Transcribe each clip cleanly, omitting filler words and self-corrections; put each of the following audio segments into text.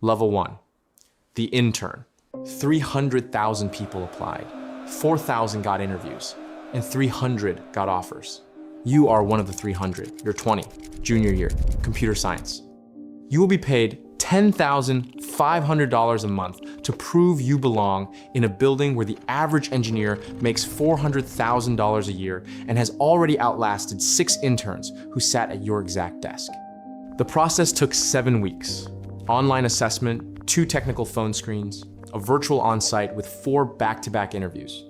Level 1, the intern. 300,000 people applied, 4,000 got interviews, and 300 got offers. You are one of the 300. You're 20, junior year, computer science. You will be paid $10,500 a month to prove you belong in a building where the average engineer makes $400,000 a year and has already outlasted 6 interns who sat at your exact desk. The process took 7 weeks. Online assessment, 2 technical phone screens, a virtual on-site with 4 back-to-back interviews.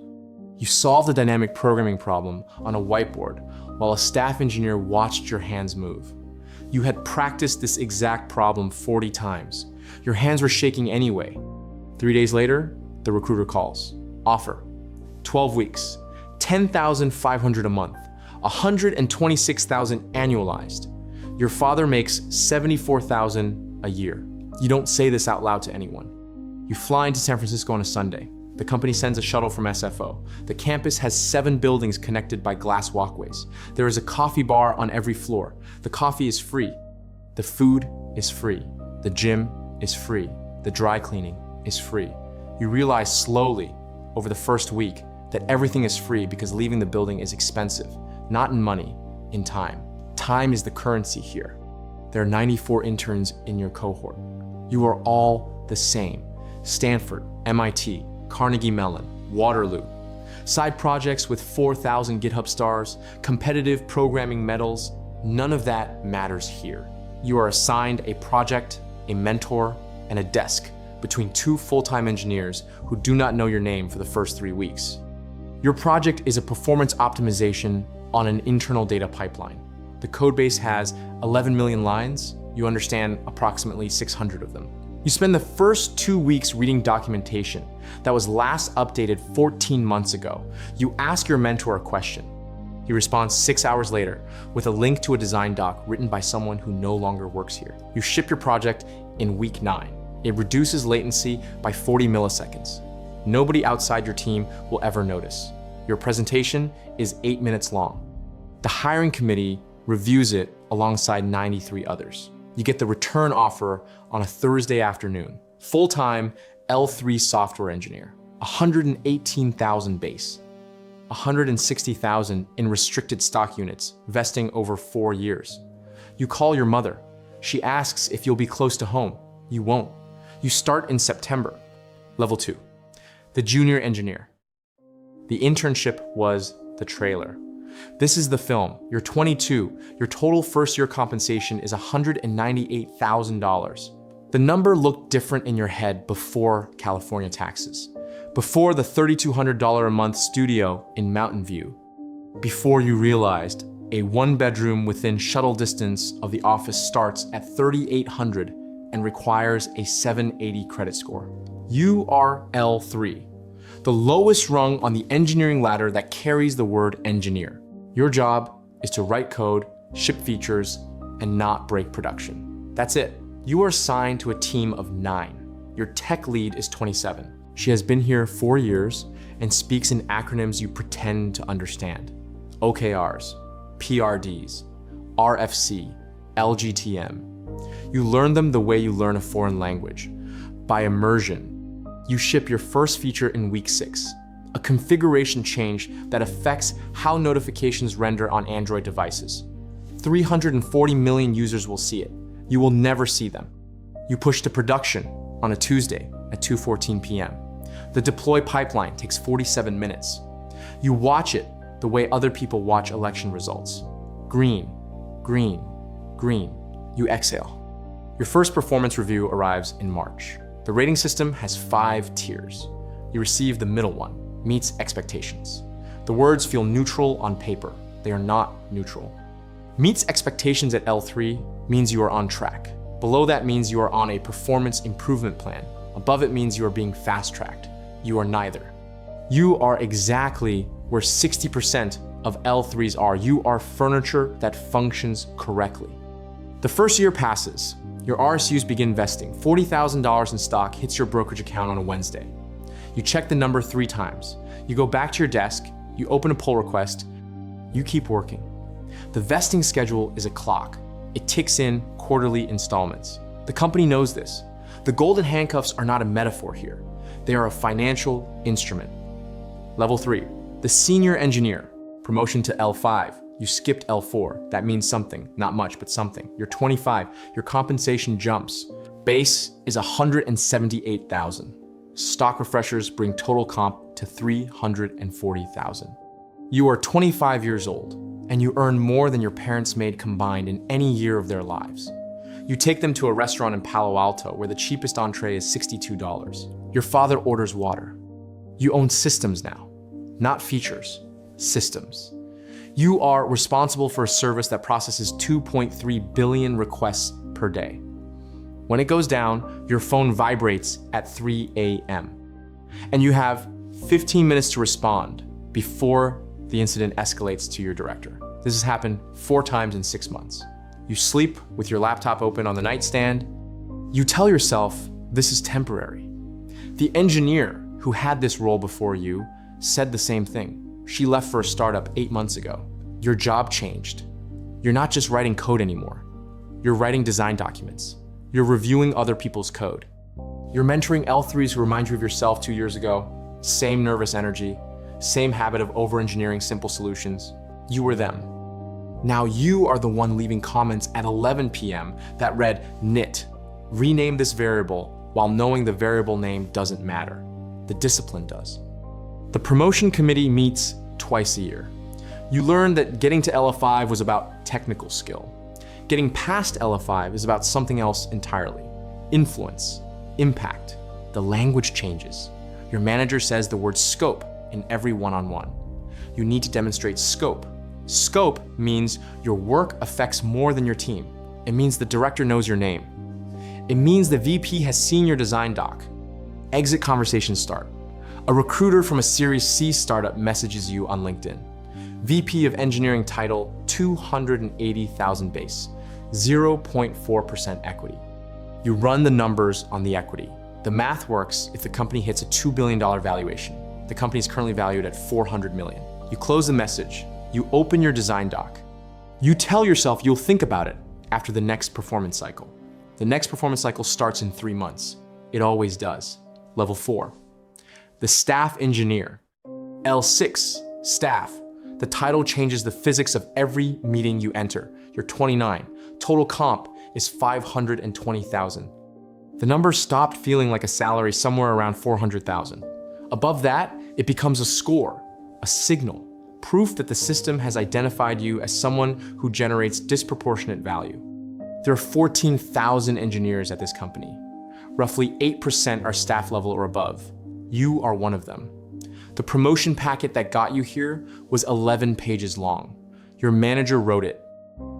You solved a dynamic programming problem on a whiteboard while a staff engineer watched your hands move. You had practiced this exact problem 40 times. Your hands were shaking anyway. 3 days later, the recruiter calls. Offer. 12 weeks, $10,500 a month, $126,000 annualized. Your father makes $74,000 a year. You don't say this out loud to anyone. You fly into San Francisco on a Sunday. The company sends a shuttle from SFO. The campus has 7 buildings connected by glass walkways. There is a coffee bar on every floor. The coffee is free. The food is free. The gym is free. The dry cleaning is free. You realize slowly over the first week that everything is free because leaving the building is expensive, not in money, in time. Time is the currency here. There are 94 interns in your cohort. You are all the same. Stanford, MIT, Carnegie Mellon, Waterloo. Side projects with 4,000 GitHub stars, competitive programming medals, none of that matters here. You are assigned a project, a mentor, and a desk between 2 full-time engineers who do not know your name for the first 3 weeks. Your project is a performance optimization on an internal data pipeline. The codebase has 11 million lines. You understand approximately 600 of them. You spend the first 2 weeks reading documentation that was last updated 14 months ago. You ask your mentor a question. He responds 6 hours later with a link to a design doc written by someone who no longer works here. You ship your project in week 9. It reduces latency by 40 milliseconds. Nobody outside your team will ever notice. Your presentation is 8 minutes long. The hiring committee reviews it alongside 93 others. You get the return offer on a Thursday afternoon. Full-time L3 software engineer, 118,000 base, 160,000 in restricted stock units, vesting over 4 years. You call your mother. She asks if you'll be close to home. You won't. You start in September. Level 2, the junior engineer. The internship was the trailer. This is the film. You're 22. Your total first-year compensation is $198,000. The number looked different in your head before California taxes, before the $3,200 a month studio in Mountain View, before you realized a 1-bedroom within shuttle distance of the office starts at $3,800 and requires a 780 credit score. You are L3, the lowest rung on the engineering ladder that carries the word engineer. Your job is to write code, ship features, and not break production. That's it. You are assigned to a team of 9. Your tech lead is 27. She has been here 4 years and speaks in acronyms you pretend to understand. OKRs, PRDs, RFC, LGTM. You learn them the way you learn a foreign language, by immersion. You ship your first feature in week 6. A configuration change that affects how notifications render on Android devices. 340 million users will see it. You will never see them. You push to production on a Tuesday at 2:14 p.m. The deploy pipeline takes 47 minutes. You watch it the way other people watch election results. Green, green, green. You exhale. Your first performance review arrives in March. The rating system has 5 tiers. You receive the middle one. Meets expectations. The words feel neutral on paper. They are not neutral. Meets expectations at L3 means you are on track. Below that means you are on a performance improvement plan. Above it means you are being fast-tracked. You are neither. You are exactly where 60% of L3s are. You are furniture that functions correctly. The first year passes. Your RSUs begin vesting. $40,000 in stock hits your brokerage account on a Wednesday. You check the number 3 times. You go back to your desk, you open a pull request, you keep working. The vesting schedule is a clock. It ticks in quarterly installments. The company knows this. The golden handcuffs are not a metaphor here. They are a financial instrument. Level 3, the senior engineer, promotion to L5. You skipped L4. That means something, not much, but something. You're 25, your compensation jumps. Base is 178,000. Stock refreshers bring total comp to 340,000. You are 25 years old, and you earn more than your parents made combined in any year of their lives. You take them to a restaurant in Palo Alto where the cheapest entree is $62. Your father orders water. You own systems now, not features, systems. You are responsible for a service that processes 2.3 billion requests per day. When it goes down, your phone vibrates at 3 a.m. And you have 15 minutes to respond before the incident escalates to your director. This has happened 4 times in 6 months. You sleep with your laptop open on the nightstand. You tell yourself this is temporary. The engineer who had this role before you said the same thing. She left for a startup 8 months ago. Your job changed. You're not just writing code anymore. You're writing design documents. You're reviewing other people's code. You're mentoring L3s who remind you of yourself 2 years ago. Same nervous energy, same habit of over-engineering simple solutions. You were them. Now you are the one leaving comments at 11 p.m. that read "nit." Rename this variable while knowing the variable name doesn't matter. The discipline does. The promotion committee meets twice a year. You learn that getting to LF5 was about technical skill. Getting past LF5 is about something else entirely. Influence, impact. The language changes. Your manager says the word scope in every one-on-one. You need to demonstrate scope. Scope means your work affects more than your team. It means the director knows your name. It means the VP has seen your design doc. Exit conversations start. A recruiter from a Series C startup messages you on LinkedIn. VP of engineering title, 280,000 base, 0.4% equity. You run the numbers on the equity. The math works if the company hits a $2 billion valuation. The company is currently valued at $400 million. You close the message. You open your design doc. You tell yourself you'll think about it after the next performance cycle. The next performance cycle starts in 3 months. It always does. Level 4. The staff engineer. L6, staff. The title changes the physics of every meeting you enter. You're 29. Total comp is 520,000. The number stopped feeling like a salary somewhere around 400,000. Above that, it becomes a score, a signal, proof that the system has identified you as someone who generates disproportionate value. There are 14,000 engineers at this company. Roughly 8% are staff level or above. You are one of them. The promotion packet that got you here was 11 pages long. Your manager wrote it.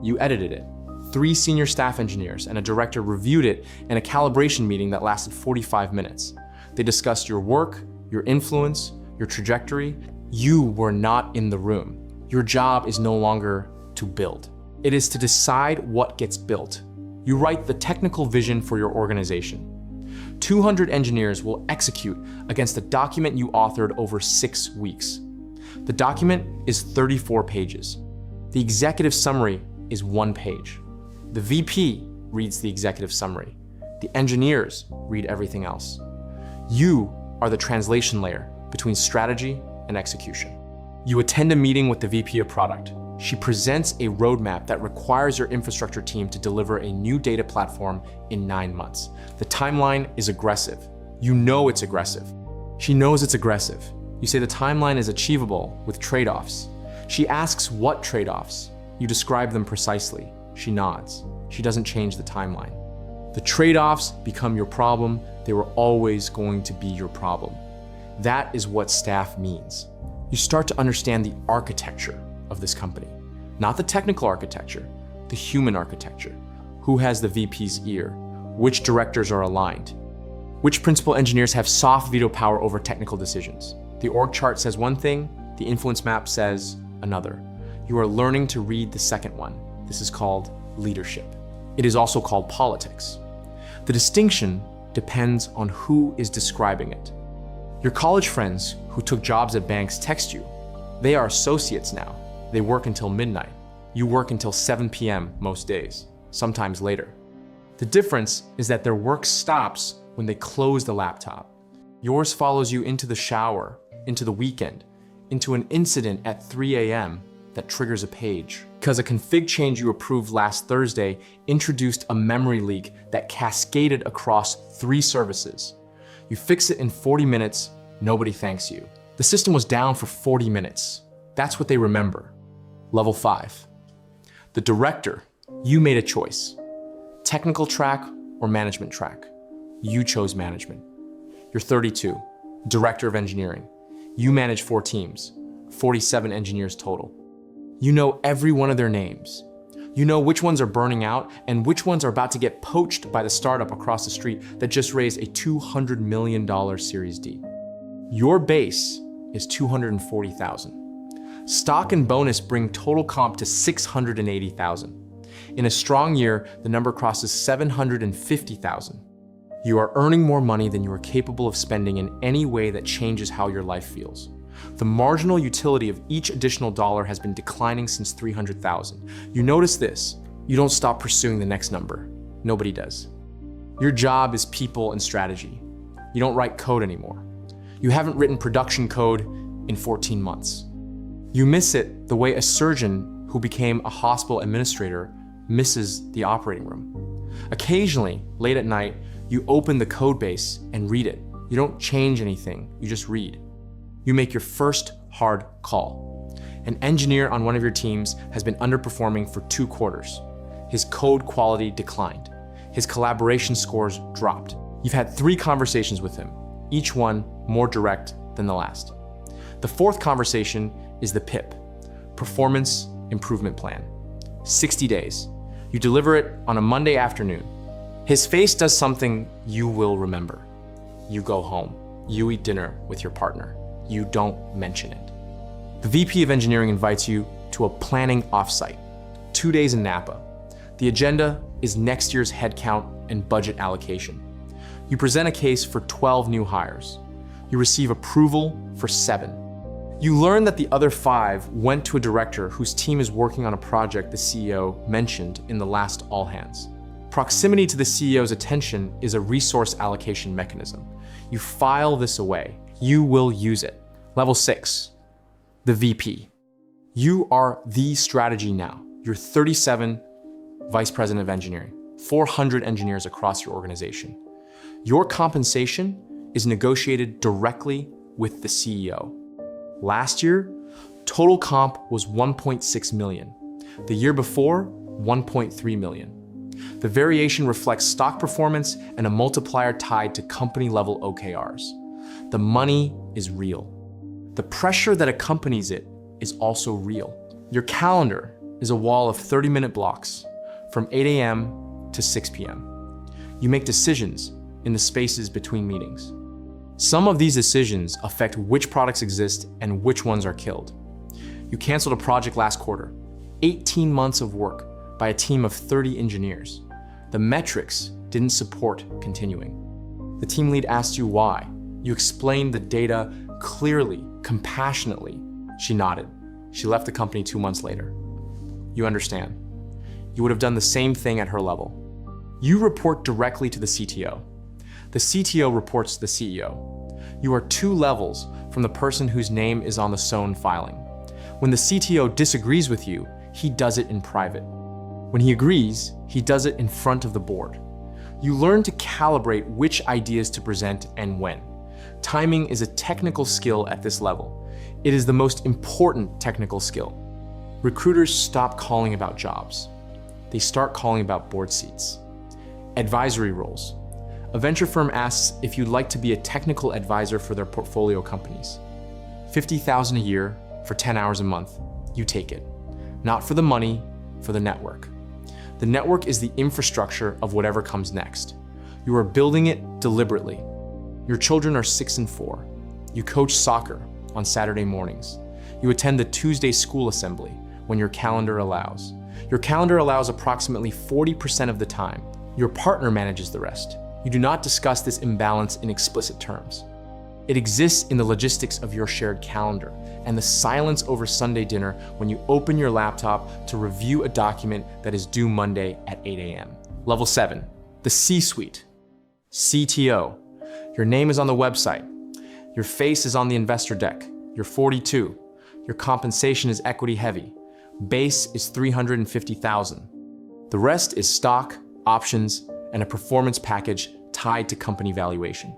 You edited it. 3 senior staff engineers and a director reviewed it in a calibration meeting that lasted 45 minutes. They discussed your work, your influence, your trajectory. You were not in the room. Your job is no longer to build. It is to decide what gets built. You write the technical vision for your organization. 200 engineers will execute against a document you authored over 6 weeks. The document is 34 pages. The executive summary is 1 page. The VP reads the executive summary. The engineers read everything else. You are the translation layer between strategy and execution. You attend a meeting with the VP of product. She presents a roadmap that requires your infrastructure team to deliver a new data platform in 9 months. The timeline is aggressive. You know it's aggressive. She knows it's aggressive. You say the timeline is achievable with trade-offs. She asks what trade-offs. You describe them precisely. She nods. She doesn't change the timeline. The trade-offs become your problem. They were always going to be your problem. That is what staff means. You start to understand the architecture of this company. Not the technical architecture, the human architecture. Who has the VP's ear? Which directors are aligned? Which principal engineers have soft veto power over technical decisions? The org chart says one thing, the influence map says another. You are learning to read the second one. This is called leadership. It is also called politics. The distinction depends on who is describing it. Your college friends who took jobs at banks text you. They are associates now. They work until midnight. You work until 7 p.m. most days, sometimes later. The difference is that their work stops when they close the laptop. Yours follows you into the shower, into the weekend, into an incident at 3 a.m. that triggers a page. Because a config change you approved last Thursday introduced a memory leak that cascaded across 3 services. You fix it in 40 minutes, nobody thanks you. The system was down for 40 minutes. That's what they remember. Level 5. The director, you made a choice. Technical track or management track? You chose management. You're 32, director of engineering. You manage 4 teams, 47 engineers total. You know every one of their names. You know which ones are burning out and which ones are about to get poached by the startup across the street that just raised a $200 million Series D. Your base is $240,000. Stock and bonus bring total comp to $680,000. In a strong year, the number crosses $750,000. You are earning more money than you are capable of spending in any way that changes how your life feels. The marginal utility of each additional dollar has been declining since $300,000. You notice this, you don't stop pursuing the next number. Nobody does. Your job is people and strategy. You don't write code anymore. You haven't written production code in 14 months. You miss it the way a surgeon who became a hospital administrator misses the operating room. Occasionally, late at night, you open the codebase and read it. You don't change anything, you just read. You make your first hard call. An engineer on one of your teams has been underperforming for 2 quarters. His code quality declined. His collaboration scores dropped. You've had 3 conversations with him, each one more direct than the last. The 4th conversation is the PIP, Performance Improvement Plan. 60 days. You deliver it on a Monday afternoon. His face does something you will remember. You go home. You eat dinner with your partner. You don't mention it. The VP of Engineering invites you to a planning offsite, 2 days in Napa. The agenda is next year's headcount and budget allocation. You present a case for 12 new hires. You receive approval for 7. You learn that the other 5 went to a director whose team is working on a project the CEO mentioned in the last all hands. Proximity to the CEO's attention is a resource allocation mechanism. You file this away. You will use it. Level 6, the VP. You are the strategy now. You're 37 vice president of engineering, 400 engineers across your organization. Your compensation is negotiated directly with the CEO. Last year, total comp was $1.6 million. The year before, $1.3 million. The variation reflects stock performance and a multiplier tied to company-level OKRs. The money is real. The pressure that accompanies it is also real. Your calendar is a wall of 30-minute blocks from 8 a.m. to 6 p.m. You make decisions in the spaces between meetings. Some of these decisions affect which products exist and which ones are killed. You canceled a project last quarter, 18 months of work by a team of 30 engineers. The metrics didn't support continuing. The team lead asked you why. You explained the data clearly, compassionately. She nodded. She left the company 2 months later. You understand. You would have done the same thing at her level. You report directly to the CTO. The CTO reports to the CEO. You are 2 levels from the person whose name is on the SON filing. When the CTO disagrees with you, he does it in private. When he agrees, he does it in front of the board. You learn to calibrate which ideas to present and when. Timing is a technical skill at this level. It is the most important technical skill. Recruiters stop calling about jobs. They start calling about board seats. Advisory roles. A venture firm asks if you'd like to be a technical advisor for their portfolio companies. $50,000 a year for 10 hours a month. You take it. Not for the money, for the network. The network is the infrastructure of whatever comes next. You are building it deliberately. Your children are 6 and 4. You coach soccer on Saturday mornings. You attend the Tuesday school assembly when your calendar allows. Your calendar allows approximately 40% of the time. Your partner manages the rest. You do not discuss this imbalance in explicit terms. It exists in the logistics of your shared calendar and the silence over Sunday dinner when you open your laptop to review a document that is due Monday at 8 a.m. Level 7, The C-suite. CTO. Your name is on the website. Your face is on the investor deck. You're 42. Your compensation is equity heavy. Base is $350,000. The rest is stock, options, and a performance package tied to company valuation.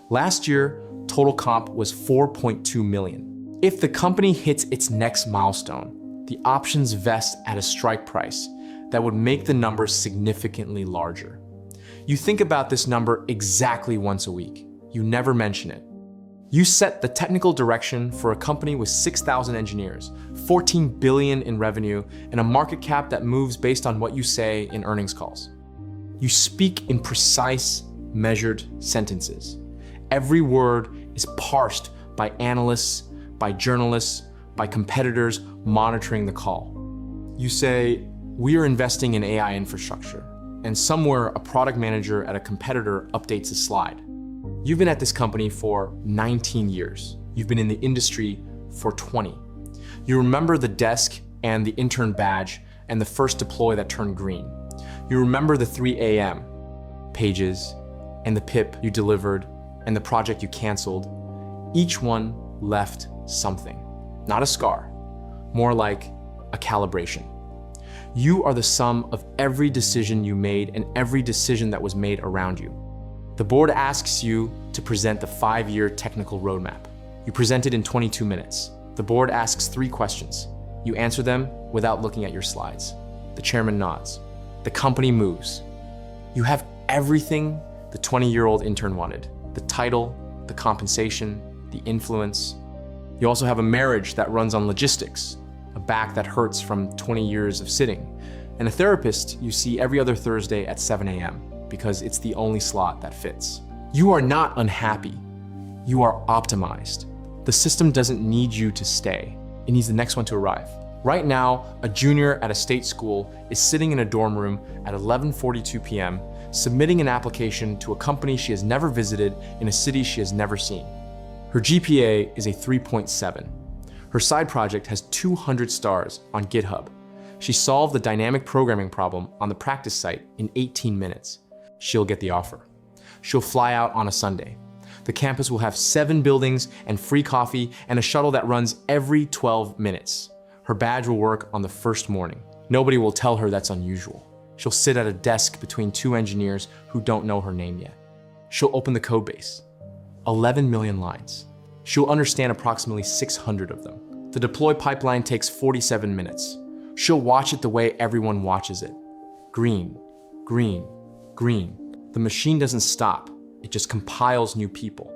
Last year, total comp was $4.2 million. If the company hits its next milestone, the options vest at a strike price that would make the number significantly larger. You think about this number exactly once a week. You never mention it. You set the technical direction for a company with 6,000 engineers, 14 billion in revenue, and a market cap that moves based on what you say in earnings calls. You speak in precise, measured sentences. Every word is parsed by analysts, by journalists, by competitors monitoring the call. You say, we are investing in AI infrastructure, and somewhere a product manager at a competitor updates a slide. You've been at this company for 19 years. You've been in the industry for 20. You remember the desk and the intern badge and the first deploy that turned green. You remember the 3 a.m. pages and the PIP you delivered and the project you canceled. Each one left something, not a scar, more like a calibration. You are the sum of every decision you made and every decision that was made around you. The board asks you to present the 5-year technical roadmap. You present it in 22 minutes. The board asks 3 questions. You answer them without looking at your slides. The chairman nods. The company moves. You have everything the 20-year-old intern wanted. The title, the compensation, the influence. You also have a marriage that runs on logistics, a back that hurts from 20 years of sitting, and a therapist you see every other Thursday at 7 a.m. because it's the only slot that fits. You are not unhappy. You are optimized. The system doesn't need you to stay. It needs the next one to arrive. Right now, a junior at a state school is sitting in a dorm room at 11:42 p.m. submitting an application to a company she has never visited in a city she has never seen. Her GPA is a 3.7. Her side project has 200 stars on GitHub. She solved the dynamic programming problem on the practice site in 18 minutes. She'll get the offer. She'll fly out on a Sunday. The campus will have 7 buildings and free coffee and a shuttle that runs every 12 minutes. Her badge will work on the first morning. Nobody will tell her that's unusual. She'll sit at a desk between 2 engineers who don't know her name yet. She'll open the codebase. 11 million lines. She'll understand approximately 600 of them. The deploy pipeline takes 47 minutes. She'll watch it the way everyone watches it. Green, green, green. The machine doesn't stop. It just compiles new people.